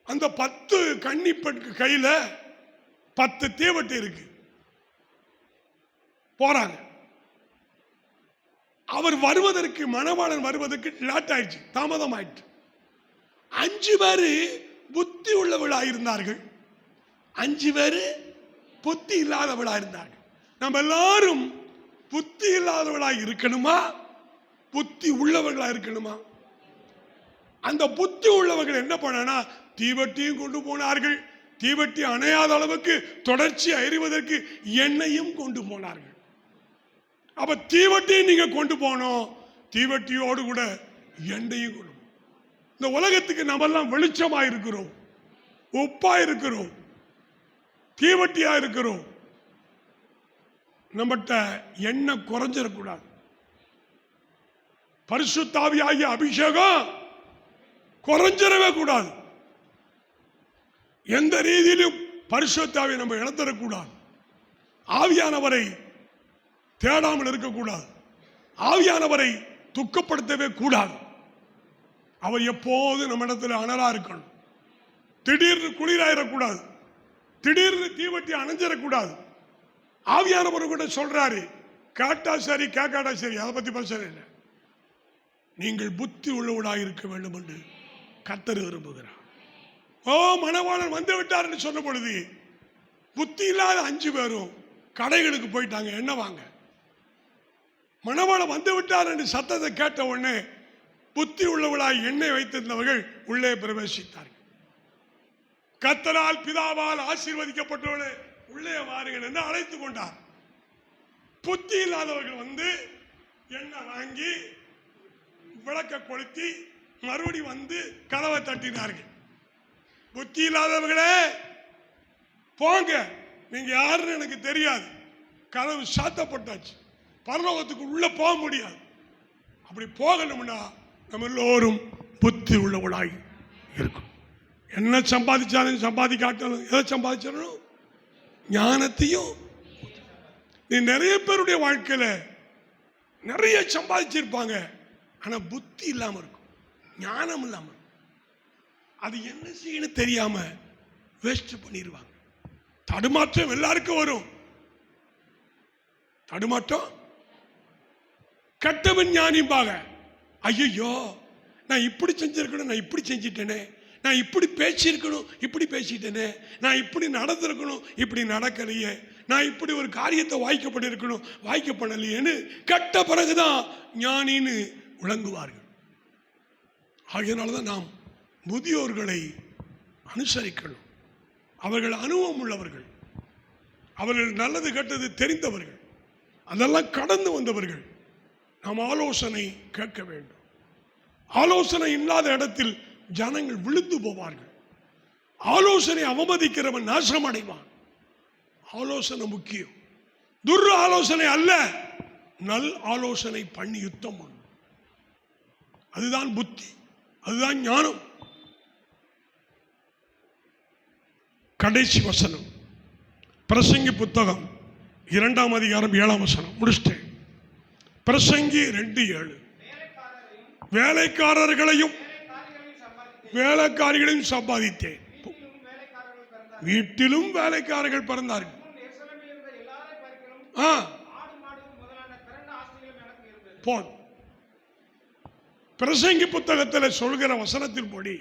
அந்த 10 கன்னிப்பெண்ணுக்கு கையில 10 தீவட்டி இருக்கு. போறாங்க. அவர் வருவதற்கு, மணவாளன் வருவதற்கு லேட் ஆயிடுச்சு, தாமதம் ஆயிடுச்சு. 5 பேரு புத்தி உள்ளவளாக இருந்தார்கள், 5 பேரு புத்தி இல்லாதவளாக இருந்தார்கள். நம்ம எல்லாரும் புத்தி இல்லாதவளாக இருக்கணுமா, புத்தி உள்ளவர்களாக இருக்கணுமா? அந்த புத்தி உள்ளவர்கள் என்ன பண்ணா, தீவட்டியும் கொண்டு போனார்கள், தீவட்டி அணையாத அளவுக்கு தொடர்ச்சி எறிவதற்கு எண்ணெயும் கொண்டு போனார்கள். அப்ப தீவட்டியை நீங்க கொண்டு போனோம், தீவட்டியோடு கூட எண்ணெயும் கொண்டு. இந்த உலகத்துக்கு நம்ம எல்லாம் வெளிச்சமா இருக்கிறோம், உப்பா இருக்கிறோம், தீவட்டியா இருக்கிறோம். நம்மகிட்ட எண்ணெய் குறைஞ்சிடக்கூடாது. பரிசுத்த ஆவியாகிய அபிஷேகம் குறைஞ்சிடவே கூடாது. எந்த ரீதியிலும் பரிசுத்த ஆவியை நம்ம இழந்துடக்கூடாது. ஆவியானவரை தேடாமல் இருக்கக்கூடாது. ஆவியானவரை துக்கப்படுத்தவே கூடாது. அவர் எப்போது நம்ம இடத்துல அனலா இருக்கணும். திடீர்னு குளிராயிடக்கூடாது, திடீர்னு தீவட்டி அணைஞ்சிடக்கூடாது. ஆவியானவர் கூட சொல்றாரு, கேட்டா சரி கேட்காட்டா சரி, அதை பத்தி பிரச்சனை இல்லை, நீங்கள் புத்தி உள்ளவளாக இருக்க வேண்டும் என்று கர்த்தர் விரும்புகிறார். ஓ, மணவாளன் வந்து விட்டார் என்று சொன்ன பொழுது புத்தி இல்லாத 5 பேரும் கடைகளுக்கு போயிட்டாங்க, என்ன வாங்க. மணவாளன் வந்து விட்டார் என்று சத்தத்தை கேட்ட உடனே புத்தி உள்ளவளாய் எண்ணெய் வைத்திருந்தவர்கள் உள்ளே பிரவேசித்தார்கள். கர்த்தரால் பிதாவால் ஆசீர்வதிக்கப்பட்டவர்களே உள்ளே வாருங்கள் என்று அழைத்துக் கொண்டார். புத்தி இல்லாதவர்கள் வந்து எண்ணெய் வாங்கி விளக்க கொளுத்தி மறுபடி வந்து கதவை தட்டினார்கள். புத்தி இல்லாதவர்களே போங்க, நீங்க யாருன்னு எனக்கு தெரியாது, கதவு சாத்தப்பட்டாச்சு, பரலோகத்துக்கு உள்ள போக முடியாது. அப்படி போகணும்னா நம்ம எல்லோரும் புத்தி உள்ளவளாய் இருக்கும். என்ன சம்பாதிச்சாலும் சம்பாதிக்காட்டாலும் எதை சம்பாதிச்சாலும் ஞானத்தையும். நீ நிறைய பேருடைய வாழ்க்கையில நிறைய சம்பாதிச்சிருப்பாங்க, ஆனா புத்தி இல்லாம இருக்கும், ஞானம் இல்லாம இருக்கும். அது என்ன செய்யணும் தெரியாம வேஸ்ட் பண்ணிடுவாங்க. தடுமாற்றம் எல்லாருக்கும் வரும். தடுமாற்றம் கட்டவன் ஞானிம்பாங்க. ஐயோ, நான் இப்படி செஞ்சிருக்கணும், நான் இப்படி செஞ்சிட்டேனே, நான் இப்படி பேசியிருக்கணும், இப்படி பேசிட்டேனே, நான் இப்படி நடந்திருக்கணும், இப்படி நடக்கலையே, நான் இப்படி ஒரு காரியத்தை வாய்க்கப்பட்டிருக்கணும், வாய்க்கப்படலையேன்னு கட்ட பிறகுதான் ஞானின்னு விளங்குவார்கள். ஆகையினால்தான் நாம் முதியோர்களை அனுசரிக்கணும். அவர்கள் அனுபவம் உள்ளவர்கள், அவர்கள் நல்லது கெட்டது தெரிந்தவர்கள், அதெல்லாம் கடந்து வந்தவர்கள். நாம் ஆலோசனை கேட்க வேண்டும். ஆலோசனை இல்லாத இடத்தில் ஜனங்கள் விழுந்து போவார்கள். ஆலோசனை அவமதிக்கிறவன் நாசம் அடைவான். ஆலோசனை முக்கியம். துர் ஆலோசனை அல்ல, நல் ஆலோசனை பண்ணி யுத்தம் பண்ணும். அதுதான் புத்தி, அதுதான் ஞானம். கடைசி வசனம், பிரசங்கி புத்தகம் 2ஆம் அதிகாரம் 7ஆம் வசனம் முடிச்சிட்டேன். பிரசங்கி 2:7. வேலைக்காரர்களையும் வேலைக்காரிகளையும் சம்பாதித்தேன். வீட்டிலும் வேலைக்காரர்கள் பிறந்தார்கள். பிரசங்கி புத்தகத்தில் சொல்கிற வசனத்தின்படி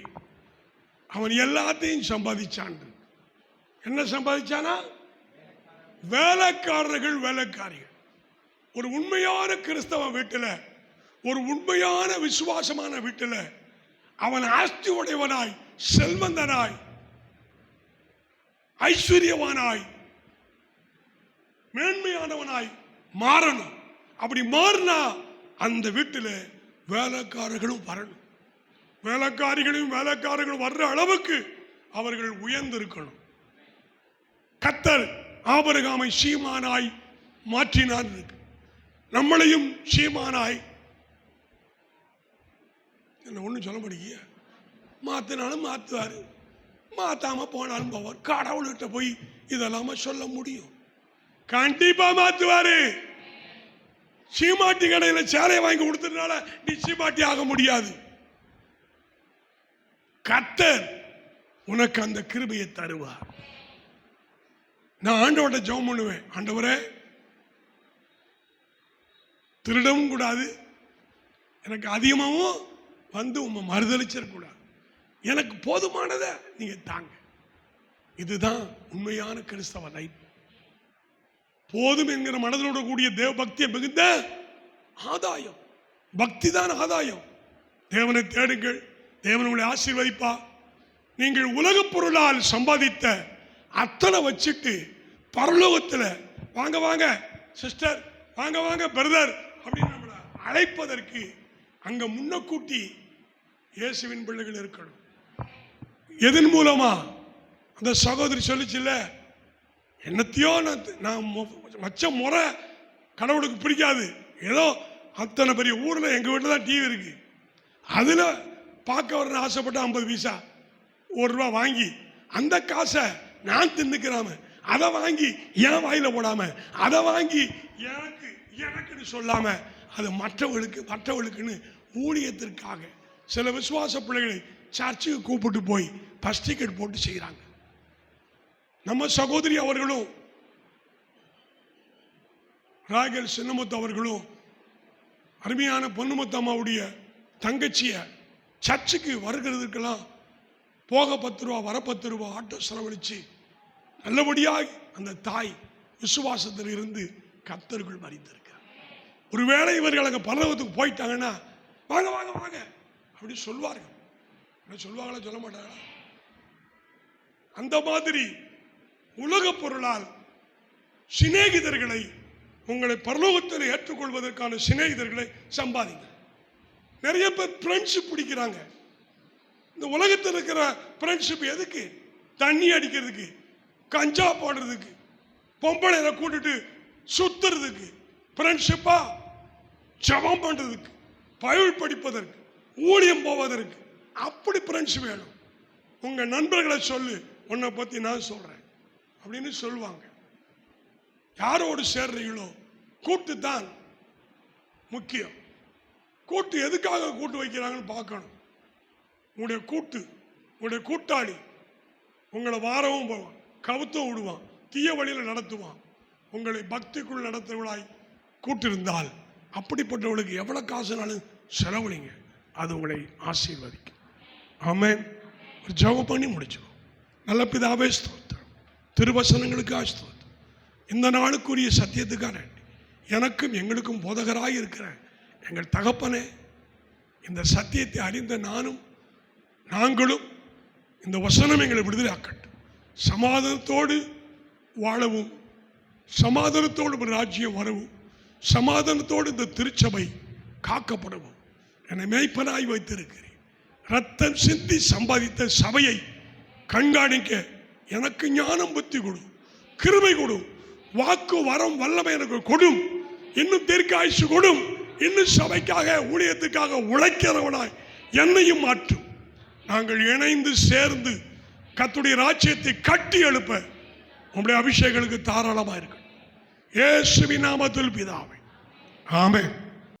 அவன் எல்லாத்தையும் சம்பாதிச்சான். என்ன சம்பாதிச்சானா? வேலைக்காரர்கள், வேலைக்காரிகள். ஒரு உண்மையான கிறிஸ்தவ வீட்டில், ஒரு உண்மையான விசுவாசமான வீட்டில் அவன் ஆஸ்தி உடையவனாய், செல்வந்தனாய், ஐஸ்வர்யவானாய், மேன்மையானவனாய் மாறணும். அப்படி மாறினா அந்த வீட்டில் வேலைக்காரர்களும் வரணும். வேலைக்காரிகளையும் வேலைக்காரர்களும் வர்ற அளவுக்கு அவர்கள் உயர்ந்திருக்கணும். கர்த்தர் ஆபிரகாமை சீமானாய் மாற்றினார். நம்மளையும் சீமானாய், என்ன ஒன்றும் சொல்ல முடிய, மாத்தினாலும் மாற்றுவார், மாத்தாம போனாலும் போவார். கடவுள்கிட்ட போய் இதெல்லாம சொல்ல முடியும்? கண்டிப்பா மாத்துவாரு. சீமாட்டி கடையில் சேலையை வாங்கி கொடுத்ததுனால நீ சீமாட்டி ஆக முடியாது. கர்த்தர் உனக்கு அந்த கிருபையை தருவார். நான் ஆண்டவர்கிட்ட ஜெபம் பண்ணுவேன், ஆண்டவரே திருடவும் கூடாது, எனக்கு அதிகமாகவும் வந்து உண்மை மறுதளிச்சிடக்கூடாது, எனக்கு போதுமானதை நீங்க தாங்க. இதுதான் உண்மையான கிறிஸ்தவ லைஃப். போதும் என்கிற மனதோட கூடிய தேவ பக்தியை மிகுந்த ஆதாயம். பக்தி தான் ஆதாயம். தேவனை தேடுங்கள், தேவன் உங்களை ஆசீர்வதிப்பா. நீங்கள் உலகப் பொருளால் சம்பாதித்த அத்தனை வச்சுட்டு பரலோகத்தில் வாங்க வாங்க சிஸ்டர், வாங்க வாங்க பிரதர் அப்படின்னு நம்மளை அழைப்பதற்கு அங்க முன்னக்கூட்டி இயேசுவின் பிள்ளைகள் இருக்கணும். எதன் மூலமா? அந்த சகோதரி சொல்லிச்சுல்ல, என்னத்தையோ நான் வச்ச முறை கடவுளுக்கு பிடிக்காது, ஏதோ அத்தனை பெரிய ஊரில் எங்கள் வீட்டில் தான் டிவி இருக்கு, அதில் பார்க்க வரணும்னு ஆசைப்பட்டு 50 பைசா ₹1 வாங்கி அந்த காசை நான் தின்னுக்கிறாம, அதை வாங்கி என் வாயில போடாம, அதை வாங்கி எனக்கு எனக்குன்னு சொல்லாம, அது மற்றவர்களுக்குன்னு ஊழியத்திற்காக சில விசுவாச பிள்ளைகளை சர்ச்சுக்கு கூப்பிட்டு போய் பஸ் டிக்கெட் போட்டு செய்கிறாங்க. நம்ம சகோதரி அவர்களும் ராகல் சின்னமுத்து அவர்களும் அருமையான பொன்னுமுத்தம்மாவுடைய தங்கச்சிய சர்ச்சுக்கு வருகிறதுக்கெல்லாம் போக ₹10 வர ₹10 ஆட்டோ செலவழிச்சு நல்லபடியாக அந்த தாய் விசுவாசத்தில் இருந்து கர்த்தருக்குள் மரித்திருக்கிறார். ஒருவேளை இவர்கள் அங்கே பரலோகத்துக்கு போயிட்டாங்கன்னா வாங்க வாங்க வாங்க அப்படி சொல்வார்கள். சொல்வாங்களா, சொல்ல மாட்டாங்களா? அந்த மாதிரி உலக பொருளால் சிநேகிதர்களை, உங்களை பரலோகத்தில் ஏற்றுக்கொள்வதற்கான சிநேகிதர்களை சம்பாதிங்க. நிறைய பேர் ஃப்ரெண்ட்ஷிப் பிடிக்கிறாங்க. இந்த உலகத்தில் இருக்கிற ஃப்ரெண்ட்ஷிப் எதுக்கு? தண்ணி அடிக்கிறதுக்கு, கஞ்சா போடுறதுக்கு, பொம்பளை கூட்டிட்டு சுத்துறதுக்கு ஃப்ரெண்ட்ஷிப்பா? ஜெபம் பண்றதுக்கு, பைபிள் படிப்பதற்கு, ஊழியம் போவதற்கு அப்படி ஃப்ரெண்ட்ஸ் வேணும். உங்க நண்பர்களை சொல்லு, உன்னை பத்தி நான் சொல்றேன் அப்படின்னு சொல்லுவாங்க. யாரோடு சேர்றீங்களோ கூட்டு தான் முக்கியம். கூட்டு எதுக்காக கூட்டு வைக்கிறாங்கன்னு பார்க்கணும். உங்களுடைய கூட்டு, உங்களுடைய கூட்டாளி உங்களை வாரவும் போவான், கவுத்தும் விடுவான், தீய வழியில் நடத்துவான். உங்களை பக்திக்குள் நடத்துவளாய் கூட்டிருந்தால் அப்படிப்பட்டவளுக்கு எவ்வளவு காசுனாலும் செலவழிங்க, அது உங்களை ஆசீர்வதிக்கும். ஆமென். ஒரு ஜெபம் பண்ணி முடிச்சிடும். நல்ல பிதாவே ஸ்தோத்திரம், திருவசனங்களுக்கு ஸ்தோத்திரம். இந்த நாளுக்குரிய சத்தியத்துக்காக எனக்கும் எங்களுக்கும் போதகராக இருக்கிற எங்கள் தகப்பனே, இந்த சத்தியத்தை அறிந்த நாங்களும் இந்த வசனம் எங்களை விடுதலை ஆக்கட்டும். சமாதானத்தோடு வாழவும், சமாதானத்தோடு ஒரு ராஜ்யம் வரவும், சமாதானத்தோடு இந்த திருச்சபை காக்கப்படவும் என்னை மேய்ப்பனாய் வைத்திருக்கிறேன். ரத்தம் சிந்தி சம்பாதித்த சபையை கண்காணிக்க எனக்கு ஞானம் புத்தி கொடு, கிருபை கொடு, வாக்கு வரம் வல்லமை எனக்கு கொடும், இன்னும் தீர்க்காயுசு கொடும். இன்னும் சபைக்காக ஊழியத்துக்காக உழைக்கிறவனாய் என்னையும் மாற்றும். நாங்கள் இணைந்து சேர்ந்து கர்த்தருடைய ராஜ்யத்தை கட்டி எழுப்ப உம்முடைய அபிஷேகங்களுக்கு தாராளமாக இருக்கு. இயேசுவின் நாமத்தில் பிதாவே, ஆமென்.